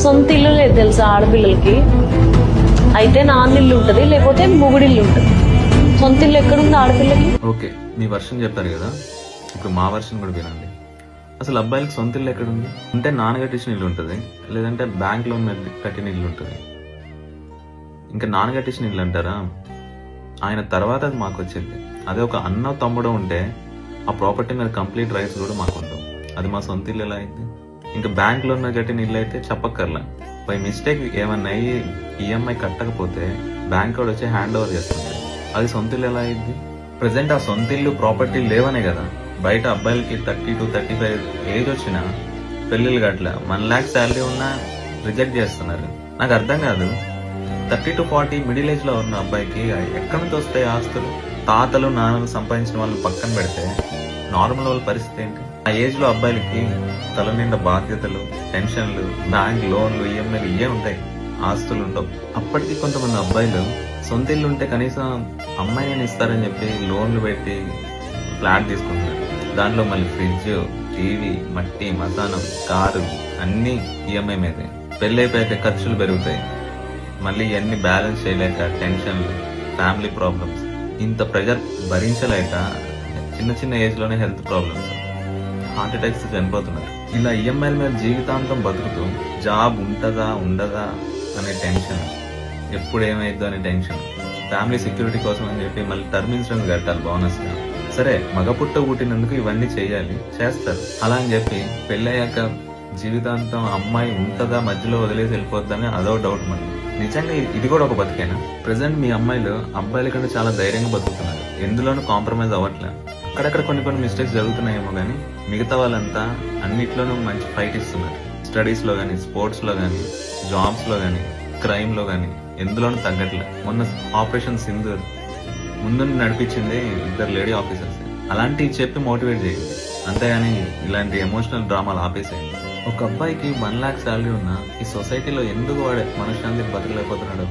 సొంత ఇల్లు లేదు తెలుసా ఆడపిల్లలకి. అయితే నాన్నిల్లు ఉంటది, లేకపోతే మొగుడిల్లు ఉంటది. సొంత ఇల్లు ఎక్కడుంది ఆడపిల్లకి? ఓకే, మీ వర్షన్ చెప్పారు కదా, ఇప్పుడు మా వర్షన్ కూడా వినండి. అసలు అబ్బాయిలకి సొంత ఇల్లు ఎక్కడుంది? అంటే నాన్న కట్టించిన ఇల్లు ఉంటుంది, లేదంటే బ్యాంక్ లోన్ కట్టిన ఇల్లు ఉంటుంది. ఇంకా నాన్న కట్టించిన ఇల్లు అంటారా, ఆయన తర్వాత అది మాకు వచ్చింది. అదే ఒక అన్న తమ్ముడు ఉంటే ఆ ప్రాపర్టీ మీద కంప్లీట్ రైట్స్ కూడా మాకు ఉండవు. అది మా సొంత ఇల్లు ఎలా అయింది? ఇంకా బ్యాంక్ లోన్ కట్టిన ఇల్లు అయితే చెప్పక్కర్లా. బై మిస్టేక్ ఏమన్నా అయ్యి ఈఎంఐ కట్టకపోతే బ్యాంక్ వాడు వచ్చి హ్యాండ్ ఓవర్ చేస్తుంది. అది సొంత ఇల్లు ఎలా అయింది? ప్రెసెంట్ ఆ సొంత ఇల్లు ప్రాపర్టీ లేవనే కదా బయట అబ్బాయిలకి 30 to 35 ఏజ్ వచ్చినా పెళ్లిళ్ళు గట్ల 1 lakh శాలరీ ఉన్నా రిజెక్ట్ చేస్తున్నారు. నాకు అర్థం కాదు, 30 to 40 మిడిల్ ఏజ్ లో ఉన్న అబ్బాయికి ఎక్కడి నుంచి వస్తాయి ఆస్తులు? తాతలు నాన్నలు సంపాదించిన వాళ్ళు పక్కన పెడితే నార్మల్ వాళ్ళ పరిస్థితి ఏంటి? ఆ ఏజ్ లో అబ్బాయిలకి తల నిండా బాధ్యతలు, టెన్షన్లు, బ్యాంక్ లోన్లు, ఈఎంఐలు ఇవే ఉంటాయి, ఆస్తులు ఉండవు. అప్పటికి కొంతమంది అబ్బాయిలు సొంత ఇల్లు ఉంటే కనీసం అమ్మాయి నేను ఇస్తారని చెప్పి లోన్లు పెట్టి ఫ్లాట్ తీసుకుంటున్నారు. దాంట్లో మళ్ళీ ఫ్రిడ్జ్, టీవీ, మట్టి మసానం, కారు అన్ని ఈఎంఐ మీదే. పెళ్లి అయిపోయాక ఖర్చులు పెరుగుతాయి, మళ్ళీ ఇవన్నీ బ్యాలెన్స్ చేయలేక టెన్షన్లు, ఫ్యామిలీ ప్రాబ్లమ్స్, ఇంత ప్రెజర్ భరించలేక చిన్న చిన్న ఏజ్ లోనే హెల్త్ ప్రాబ్లమ్స్, హార్ట్ అటాక్స్ చనిపోతున్నారు. ఇలా ఈఎంఐల మీద జీవితాంతం బతుకుతూ జాబ్ ఉంటదా ఉండదా అనే టెన్షన్, ఎప్పుడు ఏమైద్దో అనే టెన్షన్, ఫ్యామిలీ సెక్యూరిటీ కోసం అని చెప్పి మళ్ళీ టర్మ్ ఇన్సూరెన్స్ కట్టాలి బోనస్ గా. సరే, మగ పుట్ట పుట్టినందుకు ఇవన్నీ చేయాలి, చేస్తారు. అలా అని చెప్పి పెళ్ళయ్యాక జీవితాంతం అమ్మాయి ఉంటదా మధ్యలో వదిలేసి వెళ్ళిపోద్దని అదో డౌట్. మళ్ళీ నిజంగా ఇది కూడా ఒక బతికేనా? ప్రెసెంట్ మీ అమ్మాయిలు అబ్బాయిల కంటే చాలా ధైర్యంగా బతుకుతున్నారు, ఎందులోనూ కాంప్రమైజ్ అవ్వట్లేదు. అక్కడక్కడ కొన్ని మిస్టేక్స్ జరుగుతున్నాయేమో కానీ మిగతా వాళ్ళంతా అన్నిట్లోనూ మంచి ఫైట్ ఇస్తున్నారు. స్టడీస్ లో గానీ, స్పోర్ట్స్ లో గానీ, జాబ్స్ లో గానీ, క్రైమ్ లో గానీ ఎందులోనూ తగ్గట్లేదు. మొన్న ఆపరేషన్ సింధూర్ ముందు నడిపించింది 2 లేడీ ఆఫీసర్స్. అలాంటివి చెప్పి మోటివేట్ చేయండి, అంతేగాని ఇలాంటి ఎమోషనల్ డ్రామాలు ఆపేసేయండి. ఒక అబ్బాయికి 1 lakh శాలరీ ఉన్నా ఈ సొసైటీలో ఎందుకు వాడే మనశ్శాంతి బతకలేకపోతున్నాడో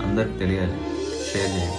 అందరికి తెలియాలి. షేర్ చేయండి.